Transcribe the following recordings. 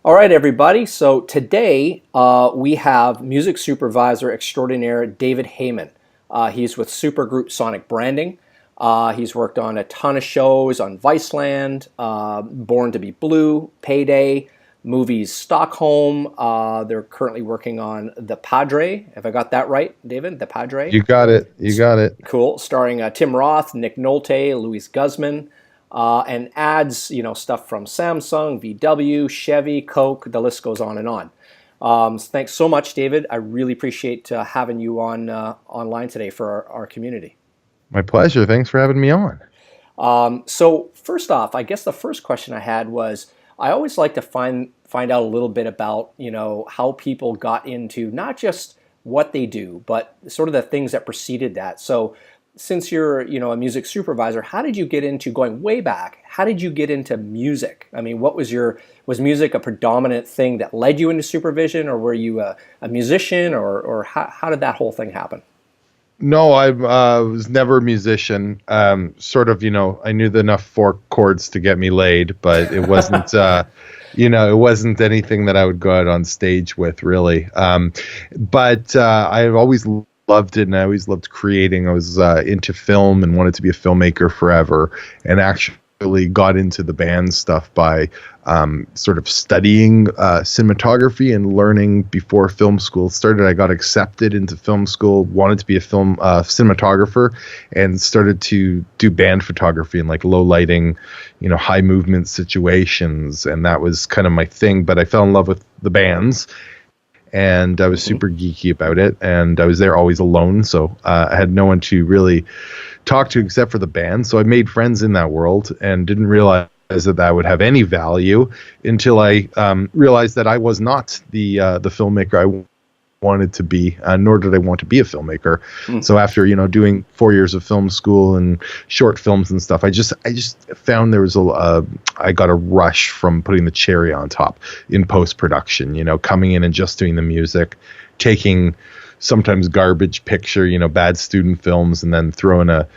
All right, everybody. So today we have music supervisor extraordinaire David Hayman. He's with Supergroup Sonic Branding. He's worked on a ton of shows on Viceland, Born to Be Blue, Payday, movies Stockholm. They're currently working on The Padre. Have I got that right, David? The Padre? You got it. You got it. Cool. Starring Tim Roth, Nick Nolte, Luis Guzman, and ads, stuff from Samsung, VW, Chevy, Coke. The list goes on and on. Thanks so much, David. I really appreciate having you on online today for our community. My pleasure. Thanks for having me on. So first off, I guess the first question I had was, I always like to find out a little bit about, how people got into not just what they do, but sort of the things that preceded that. So since you're, a music supervisor, how did you get into, going way back, how did you get into music? I mean, was music a predominant thing that led you into supervision, or were you a musician, or how did that whole thing happen? No, I was never a musician. Sort of, I knew enough four chords to get me laid, but it wasn't, it wasn't anything that I would go out on stage with, really. But I've always loved it, and I always loved creating. I was into film and wanted to be a filmmaker forever, and actually got into the band stuff by sort of studying cinematography and learning before film school started. I got accepted into film school, wanted to be a film cinematographer, and started to do band photography and like low lighting, high movement situations, and that was kind of my thing. But I fell in love with the bands, and I was super geeky about it, and I was there always alone, so I had no one to really talk to except for the band. So I made friends in that world and didn't realize that would have any value until I realized that I was not the filmmaker I wanted to be, nor did I want to be a filmmaker. So after doing 4 years of film school and short films and stuff, I just found there was I got a rush from putting the cherry on top in post production. Coming in and just doing the music, taking sometimes garbage picture, bad student films, and then throwing a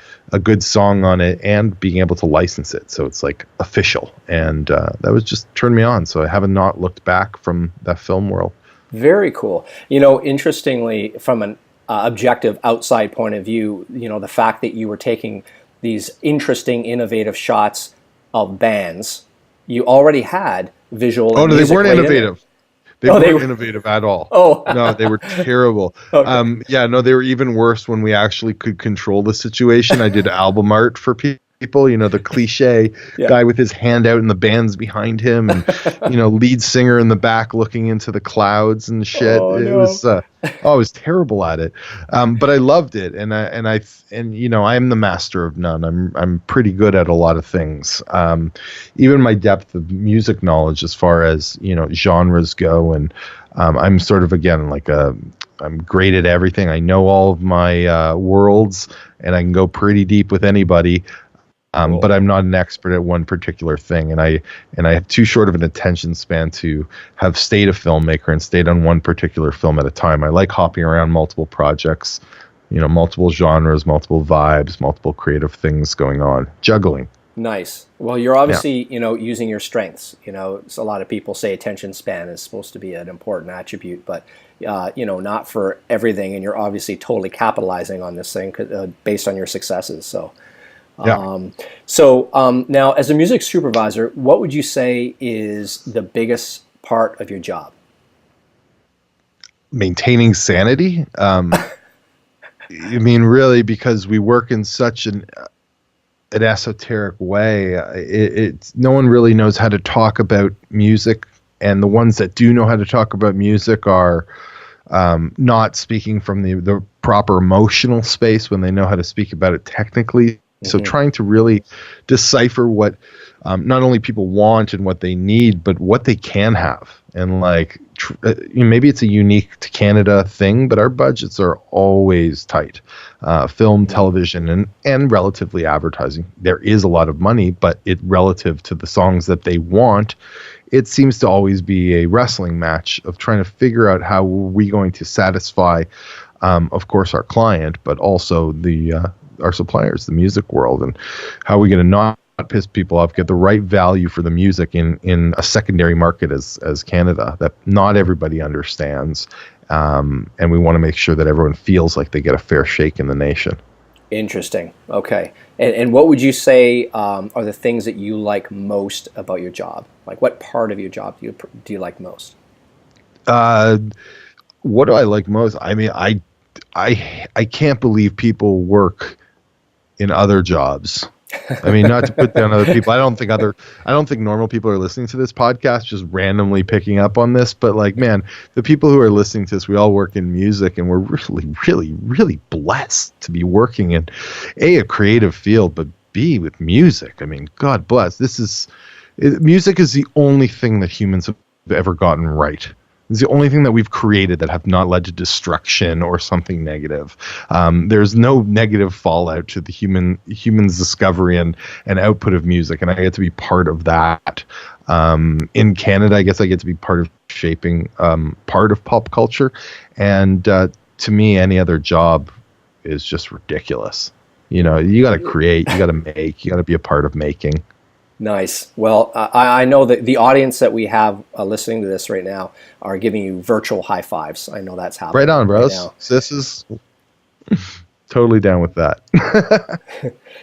good song on it and being able to license it so it's like official. And that was just turned me on. So I haven't not looked back from that film world. Very cool. Interestingly, from an objective outside point of view, the fact that you were taking these interesting, innovative shots of bands, you already had visual. Oh, no, they weren't innovative. They weren't were innovative at all. Oh, no, they were terrible. Okay. They were even worse when we actually could control the situation. I did album art for people, the cliche guy with his hand out and the band's behind him, and lead singer in the back looking into the clouds and shit. It was I was terrible at it, but I loved it, and I'm the master of none. I'm pretty good at a lot of things. Even my depth of music knowledge, as far as genres go, and I'm sort of again like I'm great at everything. I know all of my worlds, and I can go pretty deep with anybody. Cool. But I'm not an expert at one particular thing, and I have too short of an attention span to have stayed a filmmaker and stayed on one particular film at a time. I like hopping around multiple projects, multiple genres, multiple vibes, multiple creative things going on, juggling. Nice. Well, you're obviously, using your strengths. So a lot of people say attention span is supposed to be an important attribute, but not for everything. And you're obviously totally capitalizing on this thing based on your successes. So. Now, as a music supervisor, what would you say is the biggest part of your job? Maintaining sanity. Really, because we work in such an esoteric way. It's no one really knows how to talk about music, and the ones that do know how to talk about music are not speaking from the proper emotional space when they know how to speak about it technically. So trying to really decipher what not only people want and what they need, but what they can have. And maybe it's a unique to Canada thing, but our budgets are always tight. Film, television, and relatively advertising. There is a lot of money, but relative to the songs that they want, it seems to always be a wrestling match of trying to figure out how we're going to satisfy, of course, our client, but also our suppliers, the music world, and how are we going to not piss people off, get the right value for the music in a secondary market as Canada that not everybody understands. And we want to make sure that everyone feels like they get a fair shake in the nation. Interesting. Okay. And what would you say are the things that you like most about your job? Like, what part of your job do you like most? What do I like most? I mean, I can't believe people work in other jobs. I mean, not to put down other people. I don't think normal people are listening to this podcast just randomly picking up on this. But like, man, the people who are listening to this, we all work in music, and we're really, really, really blessed to be working in a creative field, but B, with music. I mean, God bless. Music is the only thing that humans have ever gotten right. It's the only thing that we've created that have not led to destruction or something negative. There's no negative fallout to the human's discovery and output of music, and I get to be part of that. In Canada, I guess I get to be part of shaping part of pop culture, and to me, any other job is just ridiculous. You know, you got to create, you got to make, you got to be a part of making. Nice. Well, I know that the audience that we have listening to this right now are giving you virtual high fives. I know that's happening. Right on, bros. Right now. This is totally down with that.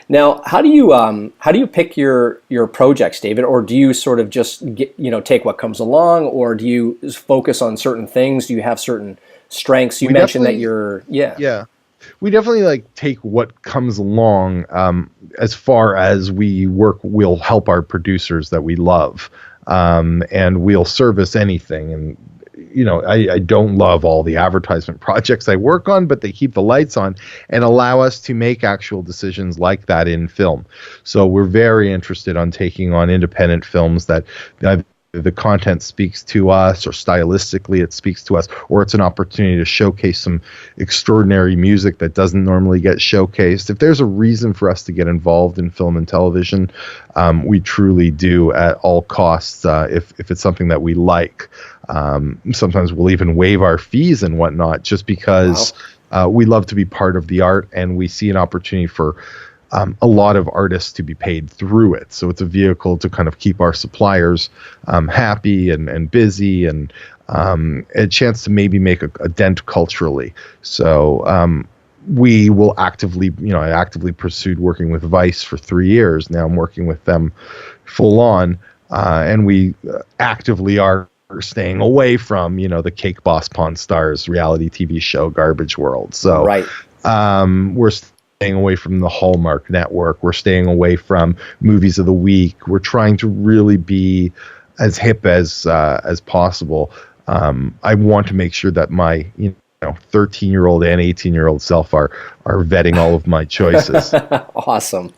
Now, how do you pick your projects, David? Or do you sort of just take what comes along, or do you focus on certain things? Do you have certain strengths? You mentioned that you're yeah. We definitely take what comes along. As far as we'll help our producers that we love, and we'll service anything. And I don't love all the advertisement projects I work on, but they keep the lights on and allow us to make actual decisions like that in film. So we're very interested on taking on independent films that the content speaks to us, or stylistically it speaks to us, or it's an opportunity to showcase some extraordinary music that doesn't normally get showcased. If there's a reason for us to get involved in film and television, we truly do at all costs. If it's something that we like, sometimes we'll even waive our fees and whatnot, just because we love to be part of the art, and we see an opportunity for a lot of artists to be paid through it. So it's a vehicle to kind of keep our suppliers happy and busy, and a chance to maybe make a dent culturally. So we will actively, I actively pursued working with Vice for 3 years. Now I'm working with them full on, and we actively are staying away from, the Cake Boss Pawn Stars reality TV show garbage world. So right. We're staying away from the Hallmark Network. We're staying away from Movies of the Week. We're trying to really be as hip as possible. I want to make sure that my 13-year-old and 18-year-old self are vetting all of my choices. Awesome.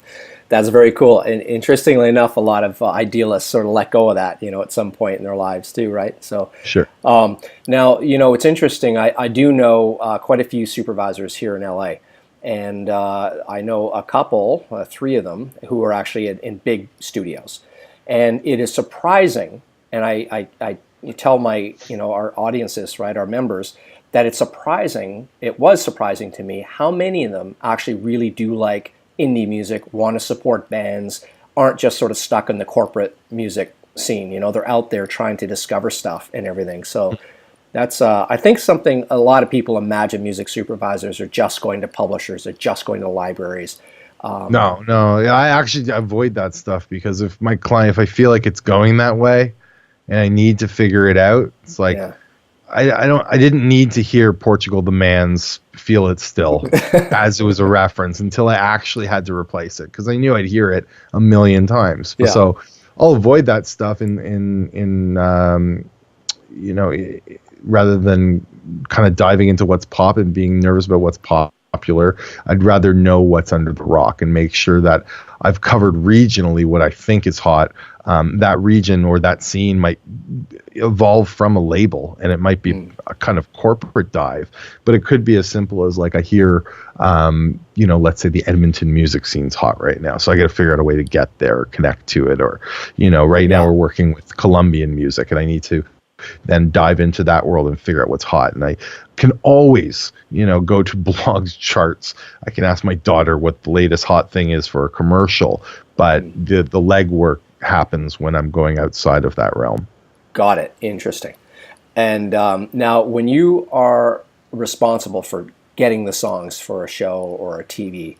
That's very cool. And interestingly enough, a lot of idealists sort of let go of that, at some point in their lives too, right? So sure. Now, it's interesting. I do know quite a few supervisors here in LA. And I know a couple, 3 of them, who are actually in big studios. And it is surprising, and I tell my, our audiences, right, our members, that it was surprising to me how many of them actually really do like indie music, want to support bands, aren't just sort of stuck in the corporate music scene. They're out there trying to discover stuff and everything. So that's, I think, something a lot of people imagine music supervisors are just going to publishers, they're just going to libraries. No, I actually avoid that stuff, because if I feel like it's going that way and I need to figure it out, it's like, I didn't need to hear Portugal the Man's Feel It Still as it was a reference until I actually had to replace it, because I knew I'd hear it a million times. Yeah. So I'll avoid that stuff rather than kind of diving into what's pop and being nervous about what's popular. I'd rather know what's under the rock and make sure that I've covered regionally what I think is hot. That region or that scene might evolve from a label, and it might be a kind of corporate dive, but it could be as simple as I hear, let's say the Edmonton music scene's hot right now, so I got to figure out a way to get there or connect to it, or, right now we're working with Colombian music, and I need to then dive into that world and figure out what's hot. And I can always, go to blogs, charts. I can ask my daughter what the latest hot thing is for a commercial, but the legwork happens when I'm going outside of that realm. Got it. Interesting. And now, when you are responsible for getting the songs for a show or a TV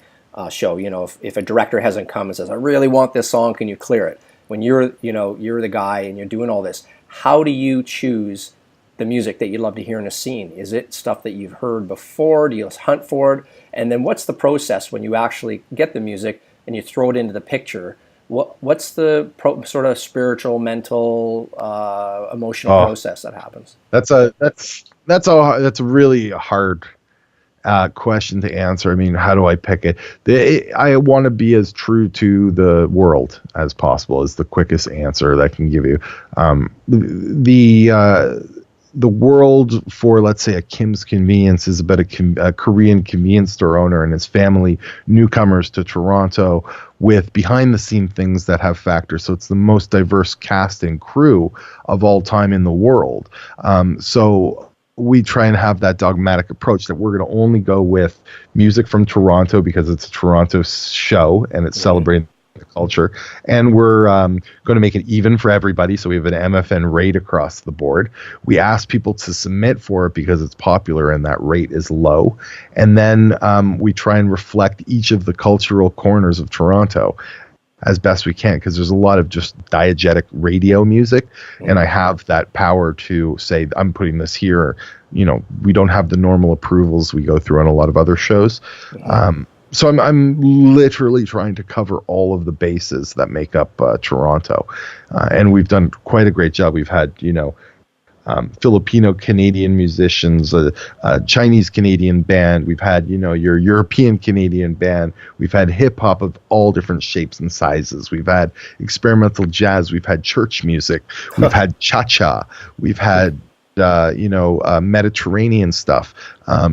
show, if a director hasn't come and says, "I really want this song, can you clear it?" When you're the guy and you're doing all this, how do you choose the music that you'd love to hear in a scene? Is it stuff that you've heard before? Do you hunt for it? And then what's the process when you actually get the music and you throw it into the picture? What's the sort of spiritual, mental, emotional process that happens? That's a really hard question to answer. I mean, how do I pick it? I want to be as true to the world as possible. Is the quickest answer that I can give you. The world for, let's say, a Kim's Convenience is about a Korean convenience store owner and his family, newcomers to Toronto, with behind-the-scene things that have factors. So it's the most diverse cast and crew of all time in the world. So we try and have that dogmatic approach that we're going to only go with music from Toronto because it's a Toronto show and it's celebrating the culture, and we're going to make it even for everybody. So we have an MFN rate across the board. We ask people to submit for it because it's popular and that rate is low. And then we try and reflect each of the cultural corners of Toronto as best we can, because there's a lot of just diegetic radio music, and I have that power to say, I'm putting this here. We don't have the normal approvals we go through on a lot of other shows. So I'm literally trying to cover all of the bases that make up Toronto, and we've done quite a great job. We've had Filipino Canadian musicians, a Chinese Canadian band. We've had your European Canadian band. We've had hip hop of all different shapes and sizes. We've had experimental jazz. We've had church music. We've had cha-cha. We've had Mediterranean stuff.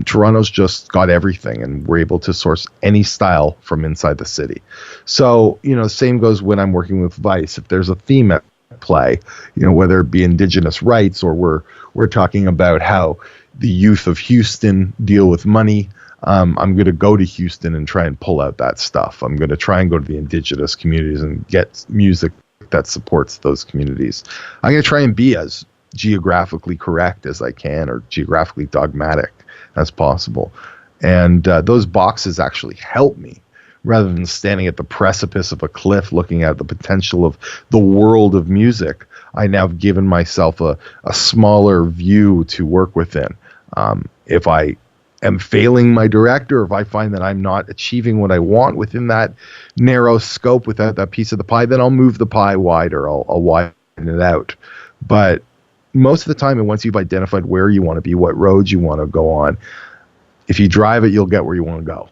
Toronto's just got everything, and we're able to source any style from inside the city. So, same goes when I'm working with Vice. If there's a theme at play, whether it be Indigenous rights or we're talking about how the youth of Houston deal with money, I'm going to go to Houston and try and pull out that stuff. I'm going to try and go to the Indigenous communities and get music that supports those communities. I'm going to try and be as geographically correct as I can, or geographically dogmatic as possible. And those boxes actually help me, rather than standing at the precipice of a cliff looking at the potential of the world of music. I now have given myself a smaller view to work within. If I am failing my director, if I find that I'm not achieving what I want within that narrow scope, without that piece of the pie, then I'll move the pie wider. I'll widen it out. But most of the time, and once you've identified where you want to be, what roads you want to go on, if you drive it, you'll get where you want to go.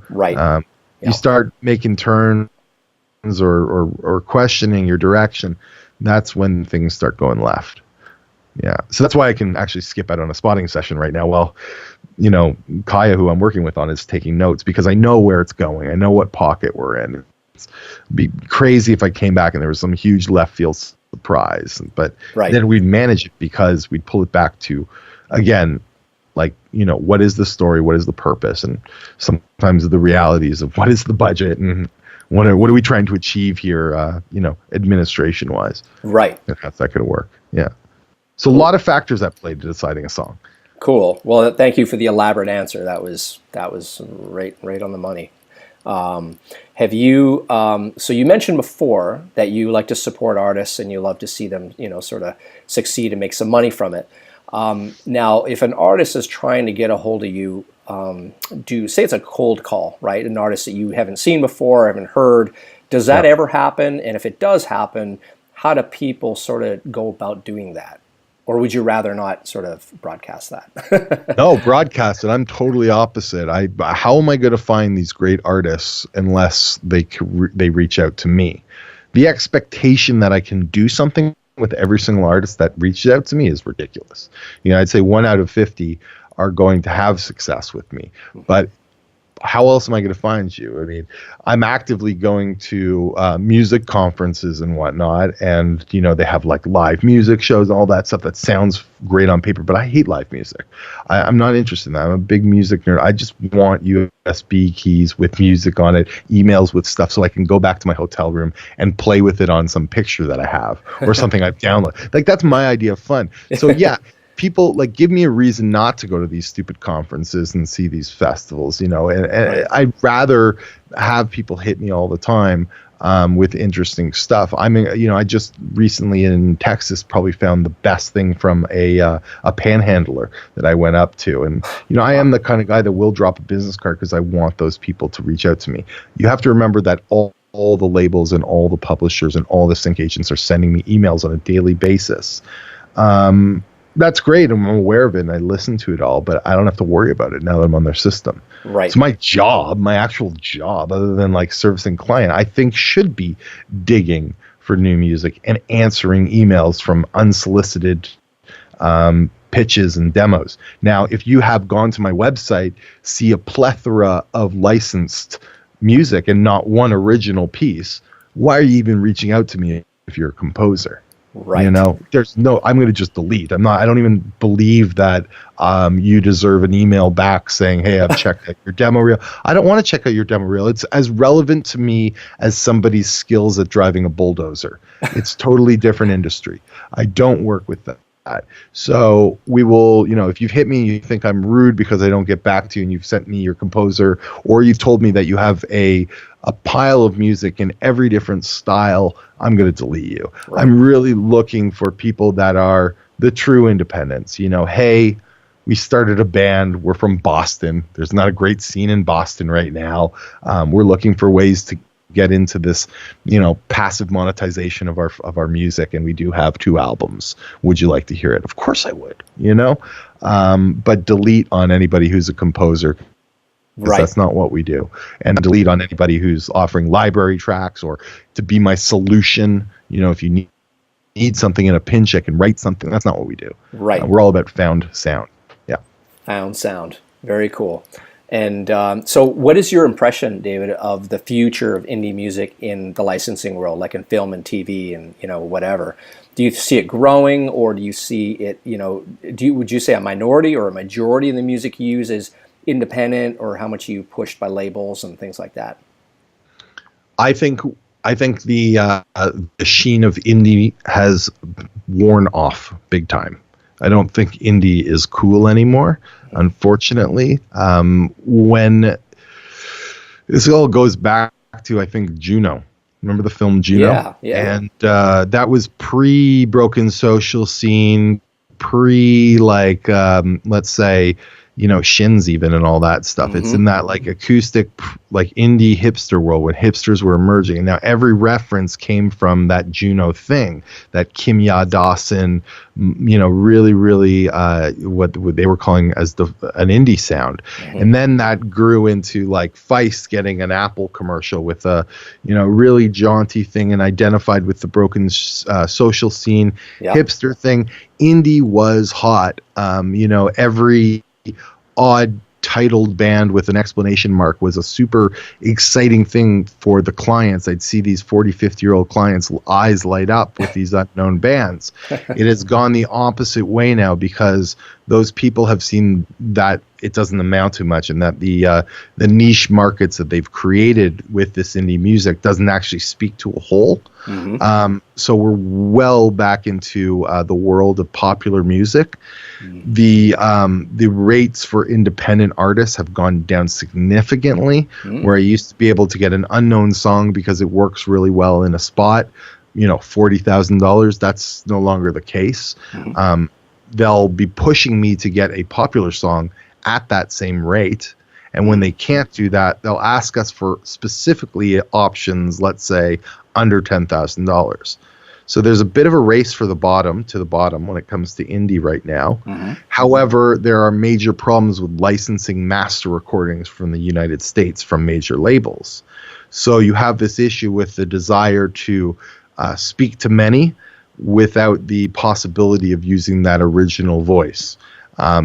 Right. You start making turns or questioning your direction. That's when things start going left. Yeah. So that's why I can actually skip out on a spotting session right now. Well, Kaya, who I'm working with on, is taking notes because I know where it's going. I know what pocket we're in. It'd be crazy if I came back and there was some huge left field surprise, but then we'd manage it because we'd pull it back to, again, what is the story, what is the purpose, and sometimes the realities of what is the budget and what are we trying to achieve here, administration wise. Right. And how's that going to work? Yeah. So a lot of factors that play to deciding a song. Cool. Well, thank you for the elaborate answer. That was right on the money. Have you, so you mentioned before that you like to support artists and you love to see them, sort of succeed and make some money from it. Now, if an artist is trying to get a hold of you, say it's a cold call, right? An artist that you haven't seen before, haven't heard. Does that ever happen? And if it does happen, how do people sort of go about doing that? Or would you rather not sort of broadcast that? No, broadcast it. I'm totally opposite. How am I going to find these great artists unless they reach out to me? The expectation that I can do something with every single artist that reaches out to me is ridiculous. I'd say 1 out of 50 are going to have success with me. But how else am I going to find you? I mean, I'm actively going to music conferences and whatnot, and they have like live music shows, all that stuff that sounds great on paper, but I hate live music. I'm not interested in that. I'm a big music nerd. I just want USB keys with music on it, emails with stuff, so I can go back to my hotel room and play with it on some picture that I have or something I've downloaded. Like, that's my idea of fun. So yeah. People like give me a reason not to go to these stupid conferences and see these festivals, and I'd rather have people hit me all the time with interesting stuff. I mean, I just recently in Texas probably found the best thing from a panhandler that I went up to, and I am the kind of guy that will drop a business card because I want those people to reach out to me. You have to remember that all the labels and all the publishers and all the sync agents are sending me emails on a daily basis. That's great. I'm aware of it and I listen to it all, but I don't have to worry about it now that I'm on their system. Right. So my actual job, other than like servicing client, I think should be digging for new music and answering emails from unsolicited pitches and demos. Now, if you have gone to my website, see a plethora of licensed music and not one original piece, why are you even reaching out to me if you're a composer? Right. I'm going to just delete. I don't even believe that you deserve an email back saying, hey, I've checked out your demo reel. I don't want to check out your demo reel. It's as relevant to me as somebody's skills at driving a bulldozer. It's totally different industry. I don't work with that. So we will, if you've hit me, you think I'm rude because I don't get back to you and you've sent me your composer, or you've told me that you have a pile of music in every different style, I'm going to delete you. Right. I'm really looking for people that are the true independents. Hey, we started a band. We're from Boston. There's not a great scene in Boston right now. We're looking for ways to get into this, passive monetization of our music, and we do have 2 albums. Would you like to hear it? Of course I would. But delete on anybody who's a composer. Right. That's not what we do. And delete on anybody who's offering library tracks or to be my solution. If you need something in a pinch, I can write something. That's not what we do. Right. We're all about found sound. Yeah. Found sound. Very cool. And so what is your impression, David, of the future of indie music in the licensing world, like in film and TV and, whatever? Do you see it growing, or do you see it, would you say a minority or a majority of the music you use is independent, or how much you pushed by labels and things like that? I think the sheen of indie has worn off big time. I don't think indie is cool anymore, unfortunately. When this all goes back to, I think, Juno. Remember the film Juno? Yeah. And that was pre-Broken Social Scene, let's say, Shins even and all that stuff. Mm-hmm. It's in that like acoustic, like indie hipster world when hipsters were emerging. And now every reference came from that Juno thing, that Kimya Dawson, really, really what they were calling as an indie sound. Mm-hmm. And then that grew into like Feist getting an Apple commercial with a, really jaunty thing and identified with the Broken Social Scene hipster thing. Indie was hot. Every odd titled band with an exclamation mark was a super exciting thing for the clients. I'd see these 40, 50-year-old clients' eyes light up with these unknown bands. It has gone the opposite way now because those people have seen that it doesn't amount to much, and that the niche markets that they've created with this indie music doesn't actually speak to a whole. Mm-hmm. So we're well back into the world of popular music. Mm-hmm. The rates for independent artists have gone down significantly. Mm-hmm. Where I used to be able to get an unknown song because it works really well in a spot, $40,000. That's no longer the case. Mm-hmm. They'll be pushing me to get a popular song at that same rate. And when they can't do that, they'll ask us for specifically options, let's say, under $10,000. So there's a bit of a race to the bottom when it comes to indie right now. Mm-hmm. However, there are major problems with licensing master recordings from the United States from major labels. So you have this issue with the desire to speak to many without the possibility of using that original voice.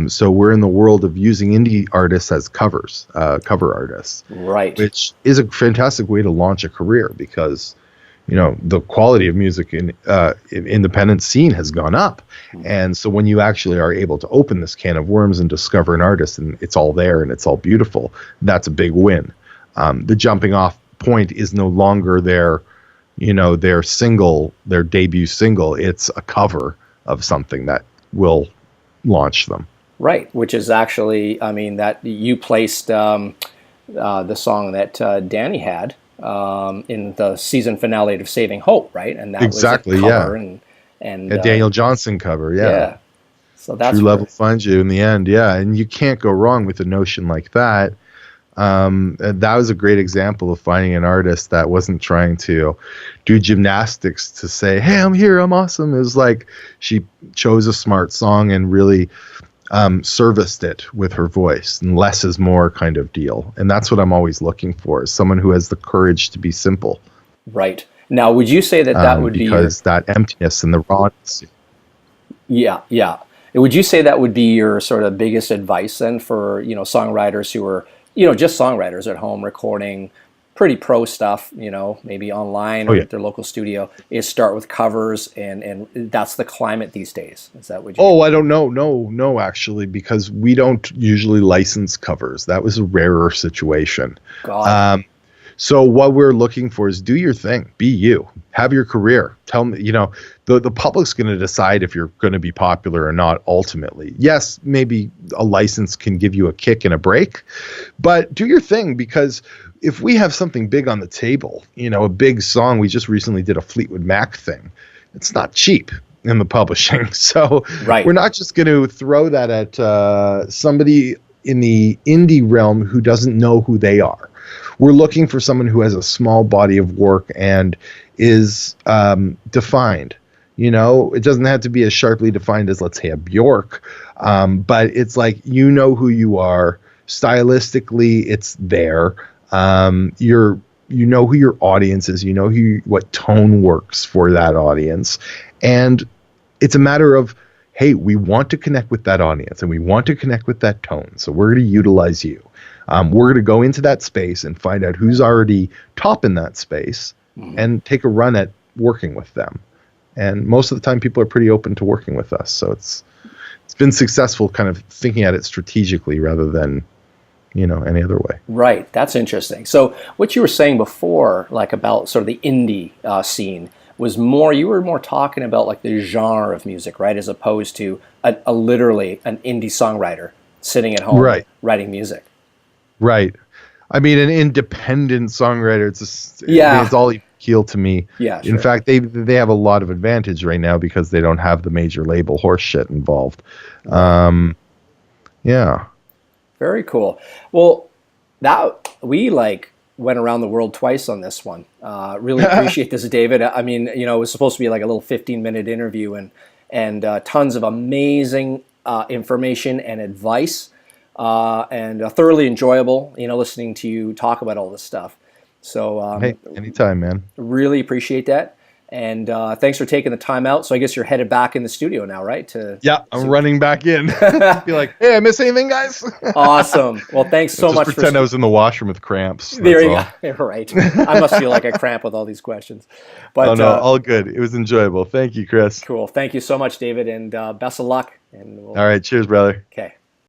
So we're in the world of using indie artists as covers, cover artists, Right. which is a fantastic way to launch a career because, the quality of music in independent scene has gone up. And so when you actually are able to open this can of worms and discover an artist and it's all there and it's all beautiful, that's a big win. The jumping off point is no longer their single, their debut single. It's a cover of something that will launch them. Right, which is actually, that you placed the song that Danny had in the season finale of Saving Hope, right? And that exactly, was a cover, yeah. And a Daniel Johnson cover, yeah. Yeah. So that's True Love Will Find You in the end, yeah. And you can't go wrong with a notion like that. That was a great example of finding an artist that wasn't trying to do gymnastics to say, hey, I'm here, I'm awesome. It was like she chose a smart song and really serviced it with her voice, and less is more kind of deal. And that's what I'm always looking for, is someone who has the courage to be simple. Right. Now, would you say that would be because that emptiness and the rawness. Yeah. Would you say that would be your sort of biggest advice then for, songwriters who are, just songwriters at home recording pretty pro stuff, maybe online or at their local studio, is start with covers and that's the climate these days? Is that what you I don't know. No, actually, because we don't usually license covers. That was a rarer situation. So what we're looking for is do your thing, be you, have your career. Tell me, the public's going to decide if you're going to be popular or not ultimately. Yes, maybe a license can give you a kick and a break, but do your thing, because if we have something big on the table, a big song, we just recently did a Fleetwood Mac thing. It's not cheap in the publishing. So We're not just going to throw that at somebody in the indie realm who doesn't know who they are. We're looking for someone who has a small body of work and is defined. It doesn't have to be as sharply defined as, let's say, a Bjork, but it's like, who you are. Stylistically, it's there. You know who your audience is. What tone works for that audience. And it's a matter of, hey, we want to connect with that audience and we want to connect with that tone. So we're going to utilize you. We're going to go into that space and find out who's already top in that space and take a run at working with them. And most of the time, people are pretty open to working with us. So it's been successful kind of thinking at it strategically rather than, any other way. Right. That's interesting. So what you were saying before, like about sort of the indie scene, was you were more talking about like the genre of music, right? As opposed to a literally an indie songwriter sitting at home writing music. Right. I mean, an independent songwriter, it's all appeal to me. Yeah, sure. In fact, they have a lot of advantage right now because they don't have the major label horse shit involved. Yeah. Very cool. Well, we went around the world twice on this one. Really appreciate this, David. I mean, it was supposed to be like a little 15-minute interview and tons of amazing information and advice. And thoroughly enjoyable, listening to you talk about all this stuff. So hey, anytime, man. Really appreciate that. And thanks for taking the time out. So I guess you're headed back in the studio now, right? I'm running back in. Be like, hey, I miss anything, guys? Awesome. Well, thanks so much. Pretend I was in the washroom with cramps. There you go. Right. I must feel like a cramp with all these questions. But all good. It was enjoyable. Thank you, Chris. Cool. Thank you so much, David, and best of luck. And all right. Cheers, brother. Okay.